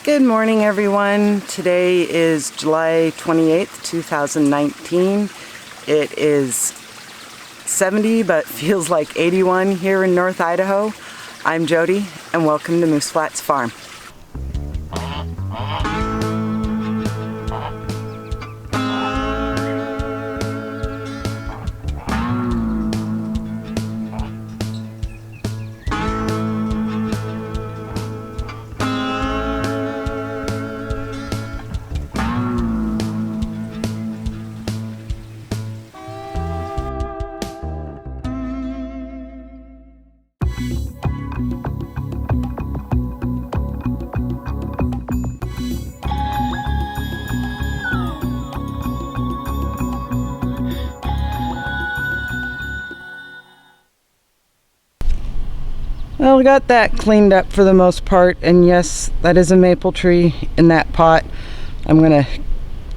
Good morning, everyone. Today is July 28th, 2019. It is 70 but feels like 81 here in North Idaho. I'm Jody and welcome to Moose Flats Farm. Well, we got that cleaned up for the most part, and yes, that is a maple tree in that pot. I'm gonna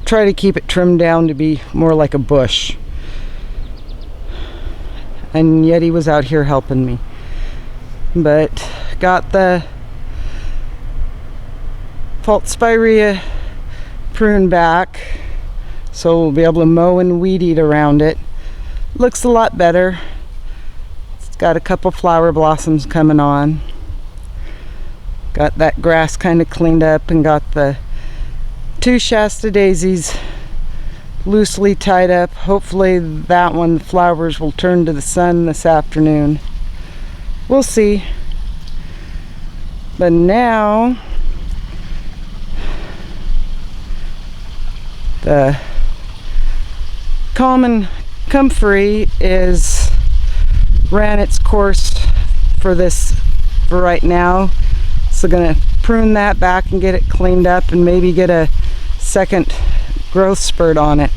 try to keep it trimmed down to be more like a bush. And Yeti was out here helping me. But got the false spirea prune back, so we'll be able to mow and weed eat around it. Looks a lot better. Got a couple flower blossoms coming on. Got that grass kind of cleaned up and got the two Shasta daisies loosely tied up. Hopefully that one, the flowers will turn to the sun this afternoon. We'll see. But now the common comfrey ran its course for right now, so gonna prune that back and get it cleaned up and maybe get a second growth spurt on it.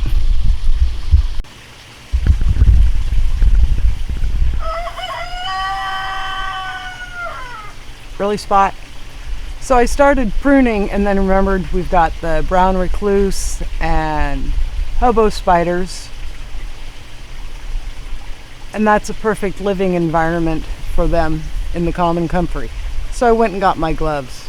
Really, Spot? So I started pruning and then remembered we've got the brown recluse and hobo spiders. And that's a perfect living environment for them in the common comfrey. So I went and got my gloves.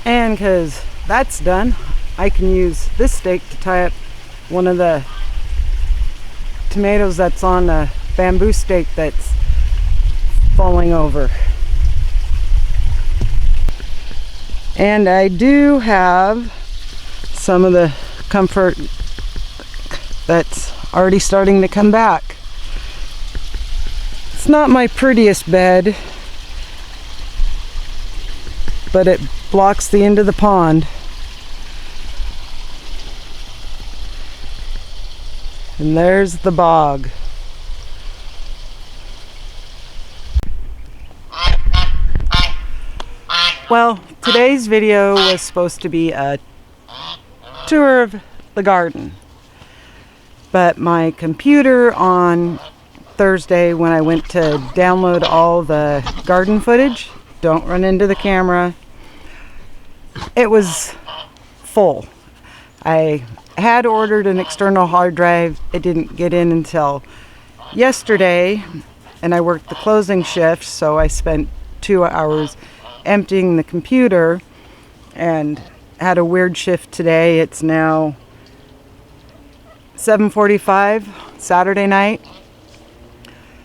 And because that's done, I can use this stake to tie up one of the tomatoes that's on a bamboo stake that's falling over. And I do have some of the comfort that's already starting to come back. It's not my prettiest bed, but it blocks the end of the pond. And there's the bog. Well, today's video was supposed to be a tour of the garden, but my computer on Thursday, when I went to download all the garden footage, don't run into the camera, it was full. I had ordered an external hard drive. It didn't get in until yesterday, and I worked the closing shift, so I spent 2 hours emptying the computer and had a weird shift today. It's now 7:45 Saturday night,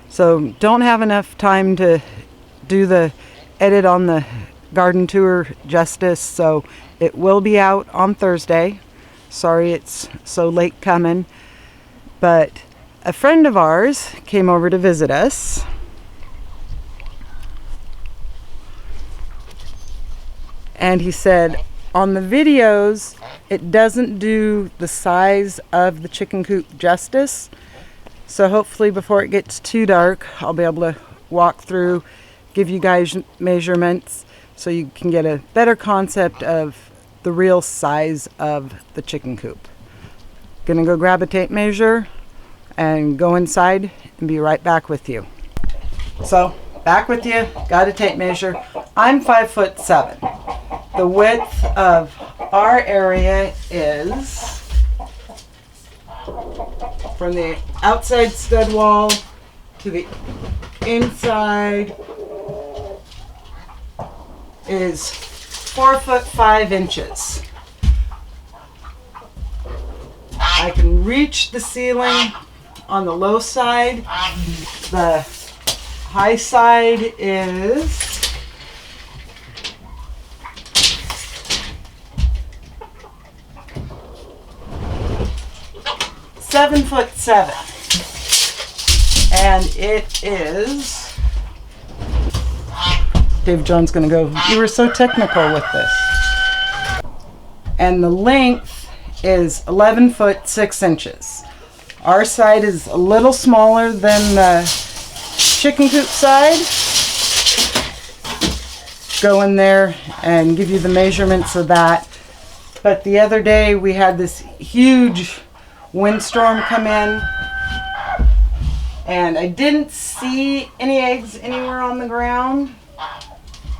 so don't have enough time to do the edit on the garden tour justice, so it will be out on Thursday. Sorry it's so late coming, but a friend of ours came over to visit us. And he said, on the videos, it doesn't do the size of the chicken coop justice. So hopefully before it gets too dark, I'll be able to walk through, give you guys measurements so you can get a better concept of the real size of the chicken coop. Gonna go grab a tape measure and go inside and be right back with you. So, back with you, got a tape measure. I'm 5'7". The width of our area is from the outside stud wall to the inside is 4'5" inches. I can reach the ceiling on the low side. The high side is 7'7", and it is. Dave John's gonna go, you were so technical with this. And the length is 11'6". Our side is a little smaller than the chicken coop side. Go in there and give you the measurements of that. But the other day we had this huge windstorm come in, and I didn't see any eggs anywhere on the ground,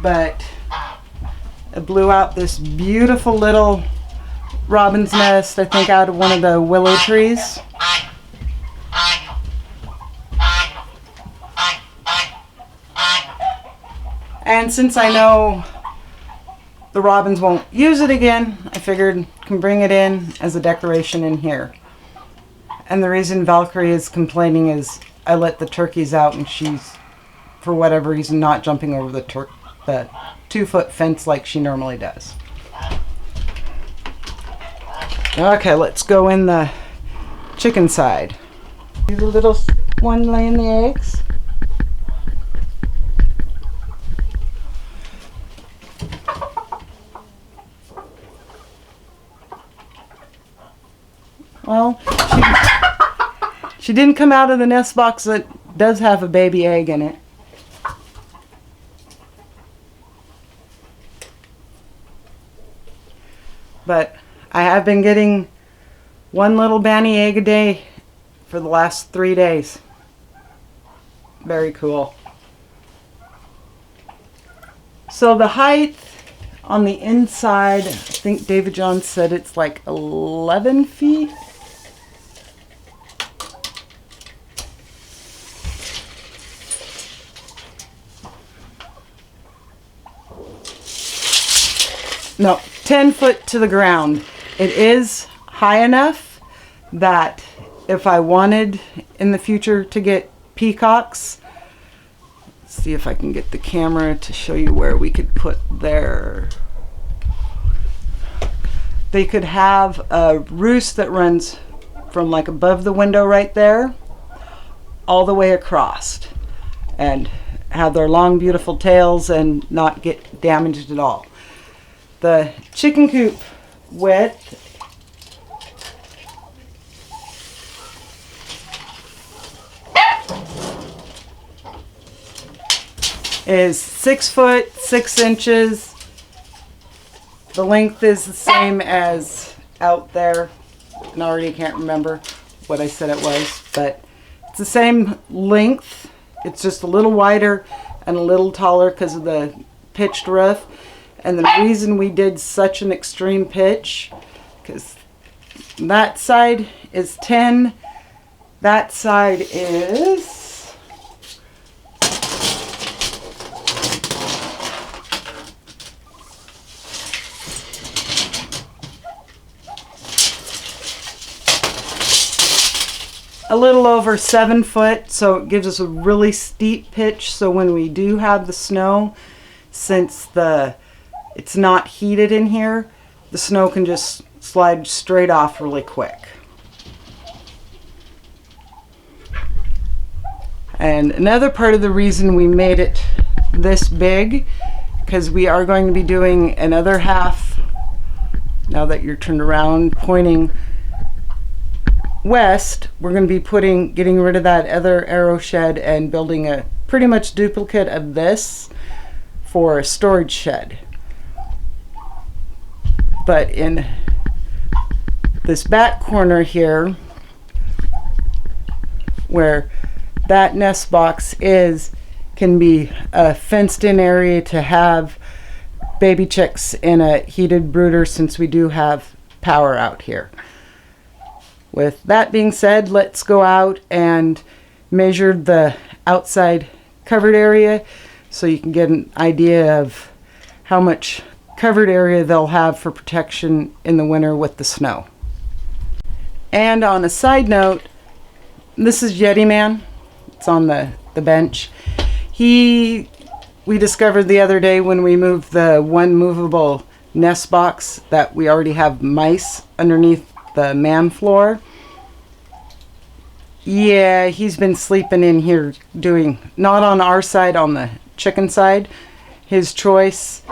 but it blew out this beautiful little robin's nest, I think out of one of the willow trees. And since I know the robins won't use it again, I figured I can bring it in as a decoration in here. And the reason Valkyrie is complaining is I let the turkeys out and she's, for whatever reason, not jumping over the 2-foot fence like she normally does. Okay, let's go in the chicken side. The little one laying the eggs. Well, she didn't come out of the nest box that does have a baby egg in it. But I have been getting one little banny egg a day for the last 3 days. Very cool. So the height on the inside, I think David John said it's like 11 feet. No, 10 foot to the ground. It is high enough that if I wanted in the future to get peacocks, let's see if I can get the camera to show you where we could put their. They could have a roost that runs from like above the window right there all the way across and have their long beautiful tails and not get damaged at all. The chicken coop width is 6 foot 6 inches The length is the same as out there, and I already can't remember what I said it was, but it's the same length. It's just a little wider and a little taller because of the pitched roof. And the reason we did such an extreme pitch, because that side is 10, that side is a little over 7 foot, so it gives us a really steep pitch. So when we do have the snow, since it's not heated in here, the snow can just slide straight off really quick. And another part of the reason we made it this big, because we are going to be doing another half, now that you're turned around pointing west, we're going to be getting rid of that other arrow shed and building a pretty much duplicate of this for a storage shed. But in this back corner here, where that nest box is, can be a fenced in area to have baby chicks in a heated brooder, since we do have power out here. With that being said, let's go out and measure the outside covered area so you can get an idea of how much covered area they'll have for protection in the winter with the snow. And on a side note, this is Yeti Man. It's on the bench. We discovered the other day when we moved the one movable nest box that we already have mice underneath the man floor. Yeah, he's been sleeping in here doing, not on our side, on the chicken side, his choice,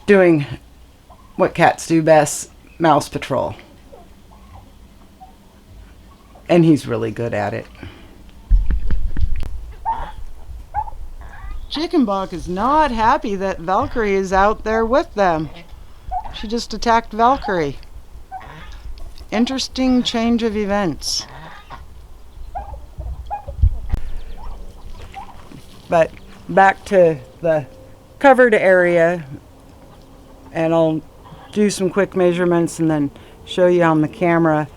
doing what cats do best, mouse patrol. And he's really good at it. Chickenbach is not happy that Valkyrie is out there with them. She just attacked Valkyrie. Interesting change of events. But back to the covered area, and I'll do some quick measurements and then show you on the camera.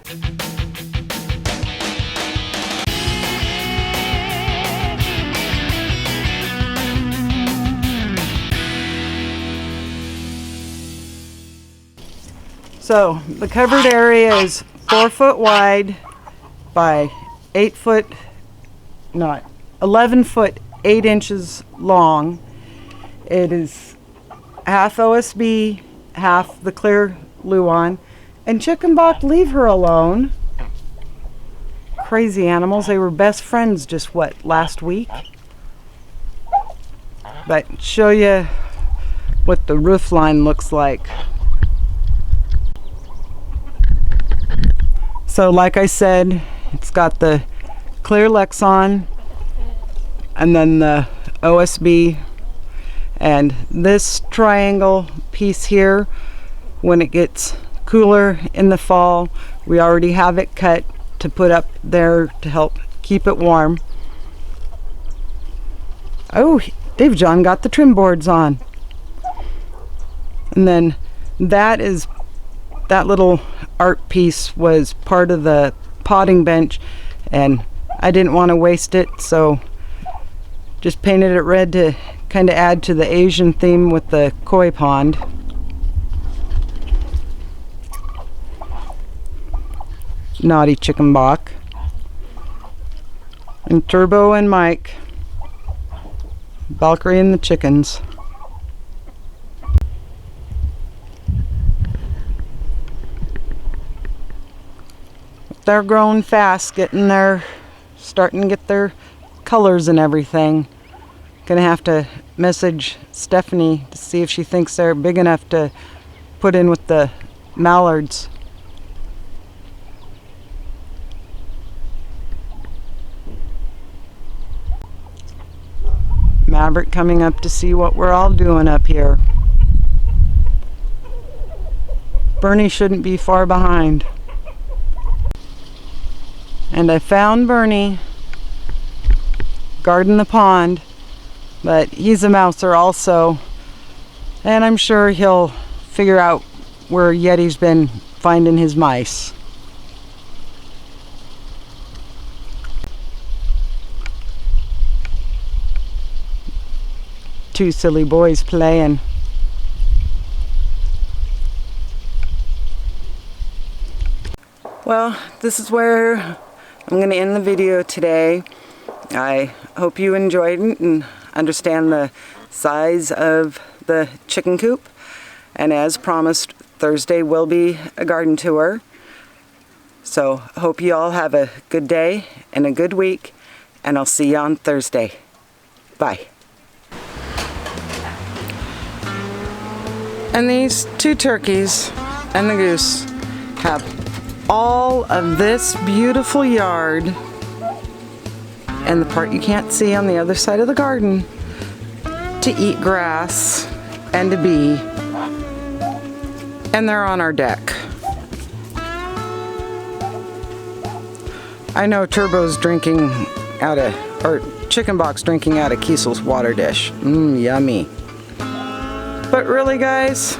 So the covered area is 4 foot wide by 11 foot 8 inches long. It is half OSB, half the clear Luan. And Chickenbach, leave her alone. Crazy animals. They were best friends just last week? But show you what the roof line looks like. So like I said, it's got the clear Lexan and then the OSB, and this triangle piece here, when it gets cooler in the fall, we already have it cut to put up there to help keep it warm. Oh, Dave John got the trim boards on. And then that little art piece was part of the potting bench, and I didn't want to waste it, so just painted it red to kind of add to the Asian theme with the koi pond. Naughty Chickenbach. And Turbo and Mike. Valkyrie and the chickens. They're growing fast, starting to get their colors and everything. Gonna have to message Stephanie to see if she thinks they're big enough to put in with the mallards. Maverick coming up to see what we're all doing up here. Bernie shouldn't be far behind. And I found Bernie guarding the pond, but he's a mouser also, and I'm sure he'll figure out where Yeti's been finding his mice. Two silly boys playing. Well, this is where I'm going to end the video today. I hope you enjoyed it and understand the size of the chicken coop. And as promised, Thursday will be a garden tour. So hope you all have a good day and a good week, and I'll see you on Thursday. Bye. And these two turkeys and the goose have all of this beautiful yard and the part you can't see on the other side of the garden to eat grass and to be, and they're on our deck. I know Turbo's drinking out of, or Chicken Box drinking out of Kiesel's water dish. Yummy. But really, guys,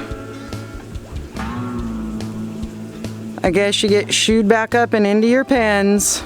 I guess you get shooed back up and into your pens.